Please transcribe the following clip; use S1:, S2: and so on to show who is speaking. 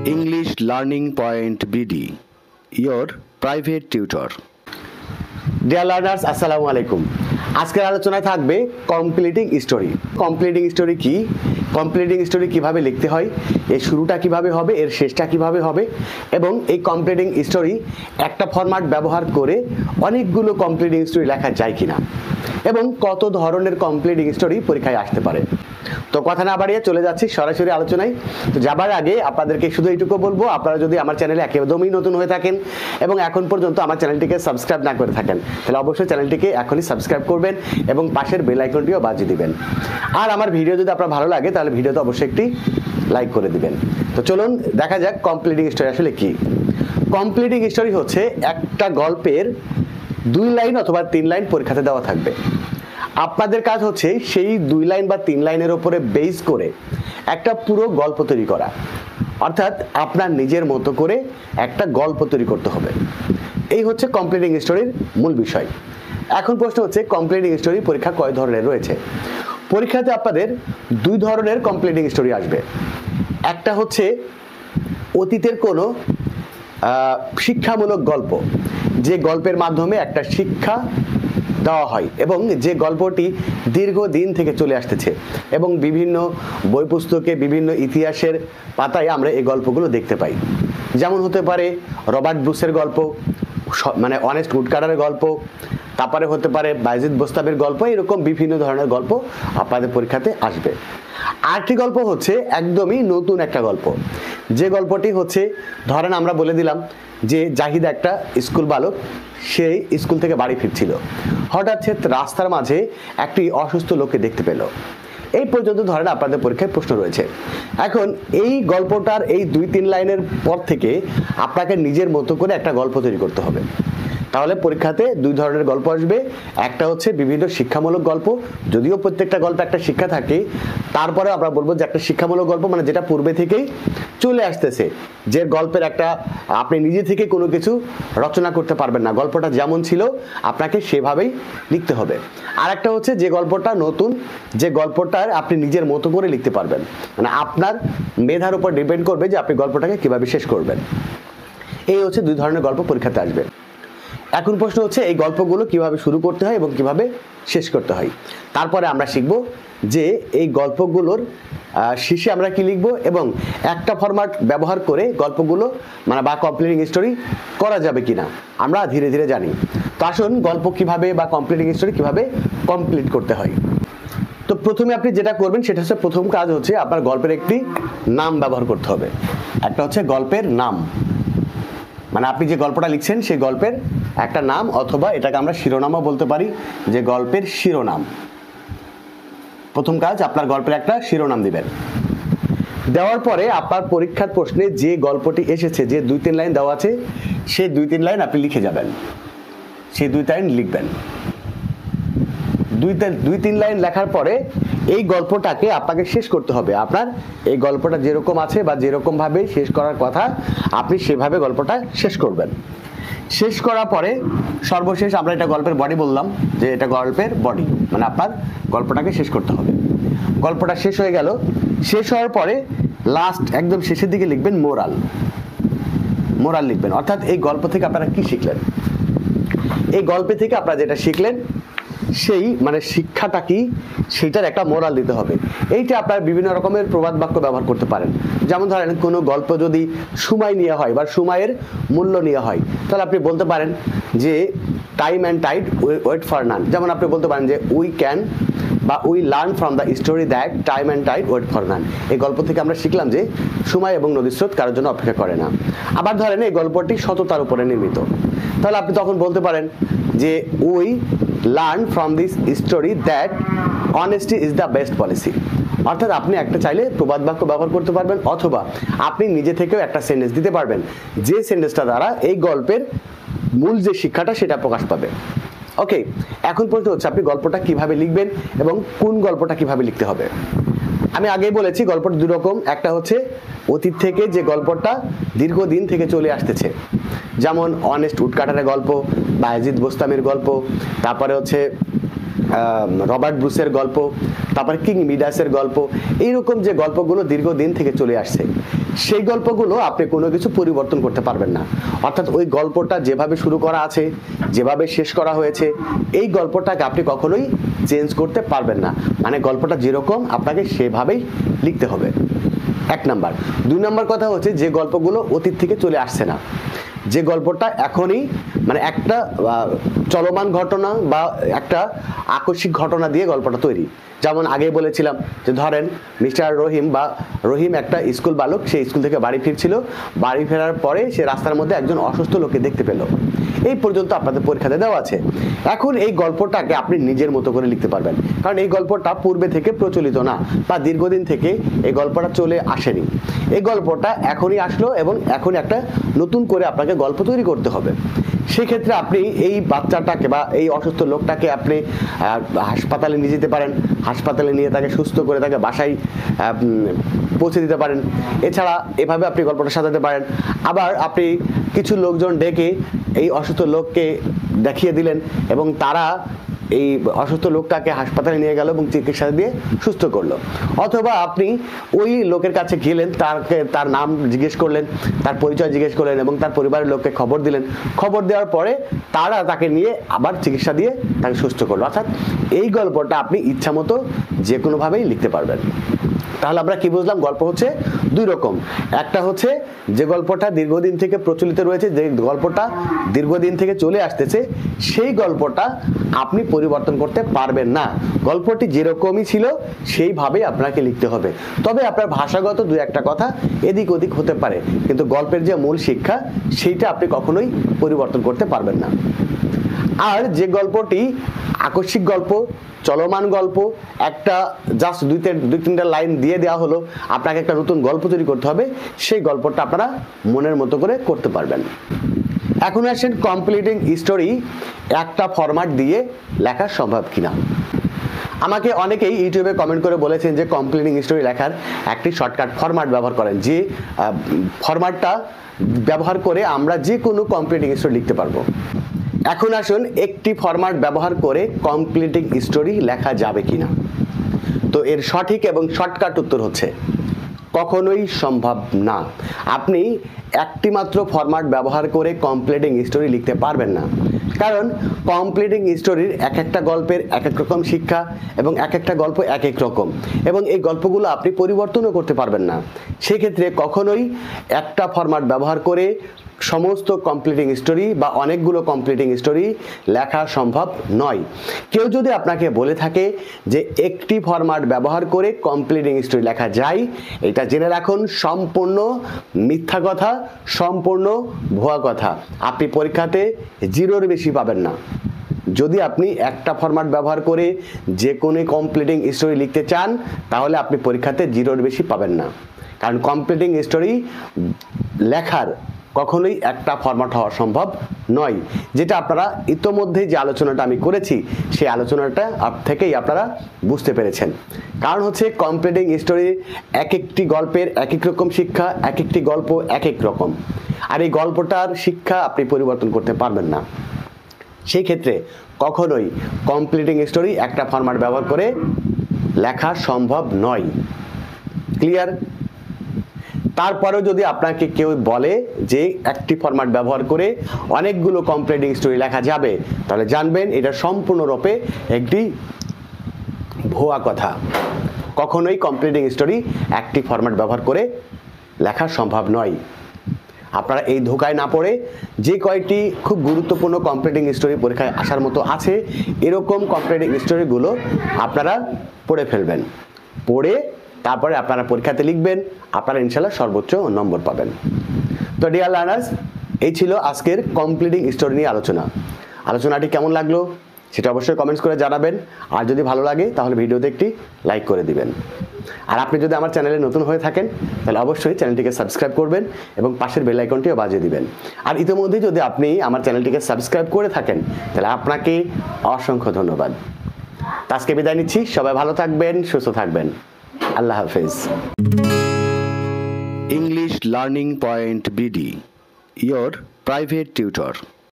S1: English Learning Point BD, your private tutor.
S2: Dear learners, আসসালামু আলাইকুম। আজকের আলোচনায় থাকবে কমপ্লিটিং স্টোরি। কমপ্লিটিং স্টোরি কি, কমপ্লিটিং স্টোরি কিভাবে লিখতে হয়, এর শুরুটা কিভাবে হবে, এর শেষটা কিভাবে হবে, এবং এই কমপ্লিটিং স্টোরি একটা ফরম্যাট ব্যবহার করে অনেকগুলো কমপ্লিটিং স্টোরি লেখা যায় কিনা, এবং কত ধরনের কমপ্লিটিং স্টোরি পরীক্ষায় আসতে পারে। তো কথা না বাড়িয়ে চলে যাচ্ছি সরাসরি আলোচনায়। তো যাবার আগে আপনাদেরকে শুধু এইটুকু বলবো, আপনারা যদি আমার চ্যানেলে একদমই নতুন হয়ে থাকেন এবং এখন পর্যন্ত আমার চ্যানেলটিকে সাবস্ক্রাইব না করে থাকেন, তাহলে অবশ্যই চ্যানেলটিকে এখনই সাবস্ক্রাইব করবেন এবং পাশের বেল আইকনটিও বাজিয়ে দিবেন। আর আমার ভিডিও যদি আপনার ভালো লাগে তাহলে ভিডিওতে অবশ্যই একটি লাইক করে দিবেন। তো চলুন দেখা যাক কমপ্লিটিং স্টোরি আসলে কি। কমপ্লিটিং স্টোরি হচ্ছে একটা গল্পের 2 লাইন অথবা 3 লাইন পরীক্ষাতে দেওয়া থাকবে। আপনাদের কাজ হচ্ছে সেই 2 লাইন বা 3 লাইনের উপরে বেস করে একটা পুরো গল্প তৈরি করা, অর্থাৎ আপনার নিজের মতো করে একটা গল্প তৈরি করতে হবে। এই হচ্ছে কমপ্লিটিং স্টোরির মূল বিষয়। এখন প্রশ্ন হচ্ছে কমপ্লিটিং স্টোরি পরীক্ষা কয় ধরনের রয়েছে। পরীক্ষাতে আপনাদের 2 ধরনের কমপ্লিটিং স্টোরি আসবে। একটা হচ্ছে অতীতের কোনো শিক্ষামূলক গল্প, যে গল্পের মাধ্যমে একটা শিক্ষা দেওয়া হয় এবং যে গল্পটি দীর্ঘদিন থেকে চলে আসতেছে এবং বিভিন্ন বই পুস্তকে বিভিন্ন ইতিহাসের পাতায় আমরা এই গল্পগুলো দেখতে পাই। যেমন হতে পারে রবার্ট ব্রুসের গল্প, মানে অনেস্ট উডকাটারের গল্প, তারপরে হতে পারে বায়েজিদ বোস্তামের গল্প। এরকম বিভিন্ন ধরনের গল্প আপনাদের পরীক্ষাতে আসবে। আরেকটি গল্প হচ্ছে একদমই নতুন একটা গল্প, যে গল্পটি হচ্ছে ধরেন আমরা বলে দিলাম যে জাহিদ একটা স্কুল বালক, সেই স্কুল থেকে বাড়ি ফিরছিল, হঠাৎ সে রাস্তার মাঝে একটি অসুস্থ লোককে দেখতে পেল। এই পর্যন্ত ধরেন আপনাদের পরীক্ষায় প্রশ্ন রয়েছে। এখন এই গল্পটার এই 2-3 লাইনের পর থেকে আপনাকে নিজের মতো করে একটা গল্প তৈরি করতে হবে। তাহলে পরীক্ষাতে 2 ধরনের গল্প আসবে। একটা হচ্ছে বিভিন্ন শিক্ষামূলক গল্প, যদিও প্রত্যেকটা গল্পে একটা শিক্ষা থাকে, তারপরে আমরা বলবো যে একটা শিক্ষামূলক গল্প মানে যেটা পূর্বে থেকেই চলে আসতেছে, যে গল্পের একটা আপনি নিজে থেকে কোনো কিছু রচনা করতে পারবেন না, গল্পটা যেমন ছিল আপনাকে সেভাবেই লিখতে হবে। আর একটা হচ্ছে যে গল্পটা নতুন, যে গল্পটার আপনি নিজের মতো করে লিখতে পারবেন, মানে আপনার মেধার উপর ডিপেন্ড করবে যে আপনি গল্পটাকে কিভাবে শেষ করবেন। এই হচ্ছে 2 ধরনের গল্প পরীক্ষাতে আসবে। এখন প্রশ্ন হচ্ছে এই গল্পগুলো কিভাবে শুরু করতে হয় এবং কিভাবে শেষ করতে হয়। তারপরে আমরা শিখব যে এই গল্পগুলোর শেষে আমরা কি লিখব এবং একটা ফরম্যাট ব্যবহার করে গল্পগুলো মানে বা কমপ্লিটিং স্টোরি করা যাবে কিনা আমরা ধীরে ধীরে জানি। তো আসুন গল্প কিভাবে বা কমপ্লিটিং স্টোরি কিভাবে কমপ্লিট করতে হয়। তো প্রথমে আপনি যেটা করবেন সেটা হচ্ছে, প্রথম কাজ হচ্ছে আপনার গল্পের একটি নাম ব্যবহার করতে হবে। একটা হচ্ছে গল্পের নাম, মানে আপনি যে গল্পটা লিখছেন সেই গল্পের একটা নাম, অথবা এটাকে আমরা শিরোনামও বলতে পারি, যে গল্পের শিরোনাম। প্রথম কাজ আপনার গল্পের একটা শিরোনাম দিবেন। দেওয়ার পরে আপনার পরীক্ষার প্রশ্নে যে গল্পটি এসেছে, যে 2-3 লাইন দেওয়া আছে, সেই 2-3 লাইন আপনি লিখে যাবেন, সেই 2 লাইন লিখবেন। 2-3 লাইন লেখার পরে এই গল্পটাকে আপনাকে শেষ করতে হবে। আপনার এই গল্পটা যেরকম আছে বা যেরকম ভাবে শেষ করার কথা আপনি সেভাবে গল্পটা শেষ করবেন। শেষ করার পরে সর্বশেষ আমরা এটা গল্পের বডি বললাম, যে এটা গল্পের বডি, মানে আপনার গল্পটাকে শেষ করতে হবে। গল্পটা শেষ হয়ে গেল, শেষ হওয়ার পরে লাস্ট একদম শেষের দিকে লিখবেন মোরাল। মোরাল লিখবেন, অর্থাৎ এই গল্প থেকে আপনারা কি শিখলেন, এই গল্পে থেকে আপনারা যেটা শিখলেন সেই মানে শিক্ষাটা কি সেটার একটা মোরাল দিতে হবে। এইটা আপনার বিভিন্ন রকমের প্রবাদ বাক্য ব্যবহার করতে পারেন। যেমন ধরেন কোনো গল্প যদি সময় নিয়ে হয় বা সময়ের মূল্য নিয়ে হয়, তাহলে আপনি বলতে পারেন যে time and tide wait for none. যেমন আপনি বলতে পারেন যে উই ক্যান বা we learn from the story that time and tide wait for none. এই গল্প থেকে আমরা শিখলাম যে সময় এবং নদীর স্রোত কারোর জন্য অপেক্ষা করে না। আবার ধরেন এই গল্পটি সততার উপরে নির্মিত, তাহলে আপনি তখন বলতে পারেন যে we learn from this story that honesty is the best policy. অর্থাৎ আপনি একটা চাইলে প্রবাদ বাক্য ব্যবহার করতে পারবেন, অথবা আপনি নিজে থেকেও একটা সেন্টেন্স দিতে পারবেন, যে সেন্টেন্সটা দ্বারা এই গল্পের মূল যে শিক্ষাটা সেটা প্রকাশ পাবে। ওকে, এখন প্রশ্ন হচ্ছে আপনি গল্পটা কিভাবে লিখবেন এবং কোন গল্পটা কিভাবে লিখতে হবে। আমি আগেই বলেছি গল্পটা 2 রকম। একটা হচ্ছে অতীত থেকে যে গল্পটা দীর্ঘদিন থেকে চলে আসতেছে, যেমন অনেস্ট উডকাটারের গল্প, বায়েজিদ বোস্তামের গল্প, তারপরে হচ্ছে রবার্ট ব্রুসের গল্প, তারপরে কিং মিডাসের গল্প, এইরকম যে গল্পগুলো দীর্ঘদিন থেকে চলে আসছে, সেই গল্পগুলো আপনি কোনো কিছু পরিবর্তন করতে পারবেন না। অর্থাৎ ওই গল্পটা যেভাবে শুরু করা আছে, যেভাবে শেষ করা হয়েছে, এই গল্পটাকে আপনি কখনোই চেঞ্জ করতে পারবেন না। মানে গল্পটা যেরকম আপনাকে সেভাবেই লিখতে হবে, 1 নাম্বার। 2 নাম্বার কথা হচ্ছে যে গল্পগুলো অতীত থেকে চলে আসছে না, যে গল্পটা এখনই মানে একটা চলমান ঘটনা বা একটা আকস্মিক ঘটনা দিয়ে গল্পটা তৈরি। যেমন আগে বলেছিলাম যে ধরেন মিস্টার রহিম একটা স্কুল বালক, সে স্কুল থেকে বাড়ি ফিরছিল, বাড়ি ফেরার পরে সে রাস্তার মধ্যে একজন অসুস্থ লোককে দেখতে পেল। এই পর্যন্ত আপনাদের পরীক্ষাতে দেওয়া আছে। এখন এই গল্পটাকে আপনি নিজের মতো করে লিখতে পারবেন, কারণ এই গল্পটা পূর্বে থেকে প্রচলিত না বা দীর্ঘদিন থেকে এই গল্পটা চলে আসেনি। এই গল্পটা এখনই আসলো এবং এখন একটা নতুন করে আপনাকে গল্প তৈরি করতে হবে। সেক্ষেত্রে আপনি এই বাচ্চাটাকে বা এই অসুস্থ লোকটাকে আপনি হাসপাতালে নিয়ে যেতে পারেন, হাসপাতালে নিয়ে তাকে সুস্থ করে তাকে বাসায় পৌঁছে দিতে পারেন। এছাড়া এভাবে আপনি গল্পটা সাজাতে পারেন। আবার আপনি কিছু লোকজন ডেকে এই অসুস্থ লোককে দেখিয়ে দিলেন এবং তারা এই অসুস্থ লোকটাকে হাসপাতালে নিয়ে গেল এবং চিকিৎসা দিয়ে সুস্থ করলো। অথবা আপনি ওই লোকের কাছে গেলেন, তার নাম জিজ্ঞেস করলেন, তার পরিচয় জিজ্ঞেস করলেন এবং তার পরিবারের লোককে খবর দিলেন। খবর দেওয়ার পরে তারা তাকে নিয়ে আবার চিকিৎসা দিয়ে তাকে সুস্থ করলো। অর্থাৎ এই গল্পটা আপনি ইচ্ছা মতো যে কোনোভাবেই লিখতে পারবেন। তাহলে আমরা কি বুঝলাম? গল্প হচ্ছে 2 রকম। একটা হচ্ছে যে গল্পটা দীর্ঘদিন থেকে প্রচলিত রয়েছে, যে গল্পটা দীর্ঘদিন থেকে চলে আসতেছে, সেই গল্পটা আপনি পরিবর্তন করতে পারবেন না। গল্পটি যেরকমই ছিল সেইভাবেই আপনাকে লিখতে হবে। তবে আপনার ভাষাগত 2-1টা কথা এদিক ওদিক হতে পারে, কিন্তু গল্পের যে মূল শিক্ষা সেইটা আপনি কখনোই পরিবর্তন করতে পারবেন না। আর যে গল্পটি আকস্মিক গল্প, চলমান গল্প, একটা জাস্ট 2-3টা লাইন দিয়ে দেওয়া হলো, আপনাকে একটা নতুন গল্প তৈরি করতে হবে, সেই গল্পটা আপনারা মনের মতো করে করতে পারবেন। এখন আসেন কমপ্লিটিং স্টোরি একটা ফরম্যাট দিয়ে লেখা সম্ভব কিনা। আমাকে অনেকেই ইউটিউবে কমেন্ট করে বলেছেন যে কমপ্লিটিং স্টোরি লেখার একটি শর্টকাট ফরম্যাট ব্যবহার করেন, যে ফরম্যাটটা ব্যবহার করে আমরা যে কোনো কমপ্লিটিং স্টোরি লিখতে পারবো। এখন আসুন একটি ফরম্যাট ব্যবহার করে কমপ্লিটিং স্টোরি লেখা যাবে কিনা। তো এর সঠিক এবং শর্টকাট উত্তর হচ্ছে কখনোই সম্ভব না। আপনি একটি মাত্র ফরম্যাট ব্যবহার করে কমপ্লিটিং স্টোরি লিখতে পারবেন না, কারণ কমপ্লিটিং স্টোরির একটা গল্পের এক রকম শিক্ষা এবং একটা গল্প এক রকম, এবং এই গল্পগুলো আপনি পরিবর্তনও করতে পারবেন না। সেক্ষেত্রে কখনোই একটা ফরম্যাট ব্যবহার করে সমস্ত কমপ্লিটিং স্টোরি বা অনেকগুলো কমপ্লিটিং স্টোরি লেখা সম্ভব নয়। কেউ যদি আপনাকে বলে থাকে যে একটি ফরম্যাট ব্যবহার করে কমপ্লিটিং স্টোরি লেখা যায়, এটা জেনে রাখুন সম্পূর্ণ মিথ্যা কথা, সম্পূর্ণ ভুয়া কথা। আপনি পরীক্ষাতে 0-র বেশি পাবেন না। যদি আপনি একটা ফরম্যাট ব্যবহার করে যে কোনো কমপ্লিটিং স্টোরি লিখতে চান, তাহলে আপনি পরীক্ষাতে 0-র বেশি পাবেন না, কারণ কমপ্লিটিং স্টোরি লেখার কখনোই একটা ফরম্যাট হওয়া সম্ভব নয়। যেটা আপনারা ইতোমধ্যে যে আলোচনাটা আমি করেছি, সেই আলোচনাটা থেকেই আপনারা বুঝতে পেরেছেন। কারণ হচ্ছে কমপ্লিটিং স্টোরি একটি গল্পের এক রকম শিক্ষা, একটি গল্প এক রকম, আর এই গল্পটার শিক্ষা আপনি পরিবর্তন করতে পারবেন না। সেই ক্ষেত্রে কখনোই কমপ্লিটিং স্টোরি একটা ফরম্যাট ব্যবহার করে লেখা সম্ভব নয়। ক্লিয়ার? তারপরেও যদি আপনাকে কেউ বলে যে একটি ফরম্যাট ব্যবহার করে অনেকগুলো কমপ্লিটিং স্টোরি লেখা যাবে, তাহলে জানবেন এটা সম্পূর্ণরূপে একটি ভুয়া কথা। কখনোই কমপ্লিটিং স্টোরি একটি ফরম্যাট ব্যবহার করে লেখা সম্ভব নয়। আপনারা এই ধোকায় না পড়ে যে কয়টি খুব গুরুত্বপূর্ণ কমপ্লিটিং স্টোরি পরীক্ষায় আসার মতো আছে, এরকম কমপ্লিটিং স্টোরিগুলো আপনারা পড়ে ফেলবেন। পড়ে তারপরে আপনারা পরীক্ষাতে লিখবেন, আপনারা ইনশাল্লাহ সর্বোচ্চ নম্বর পাবেন। তো ডিয়ার লার্নার্স, এই ছিল আজকের কমপ্লিটিং স্টোরি নিয়ে আলোচনাটি কেমন লাগলো সেটা অবশ্যই কমেন্টস করে জানাবেন। আর যদি ভালো লাগে তাহলে ভিডিওতে একটি লাইক করে দিবেন। আর আপনি যদি আমার চ্যানেলে নতুন হয়ে থাকেন তাহলে অবশ্যই চ্যানেলটিকে সাবস্ক্রাইব করবেন এবং পাশের বেল আইকনটিও বাজিয়ে দিবেন। আর ইতিমধ্যে যদি আপনি আমার চ্যানেলটিকে সাবস্ক্রাইব করে থাকেন তাহলে আপনাকে অসংখ্য ধন্যবাদ। আজকে বিদায় নিচ্ছি। সবাই ভালো থাকবেন, সুস্থ থাকবেন। আল্লাহ হাফেজ।
S1: English Learning Point BD, your private tutor.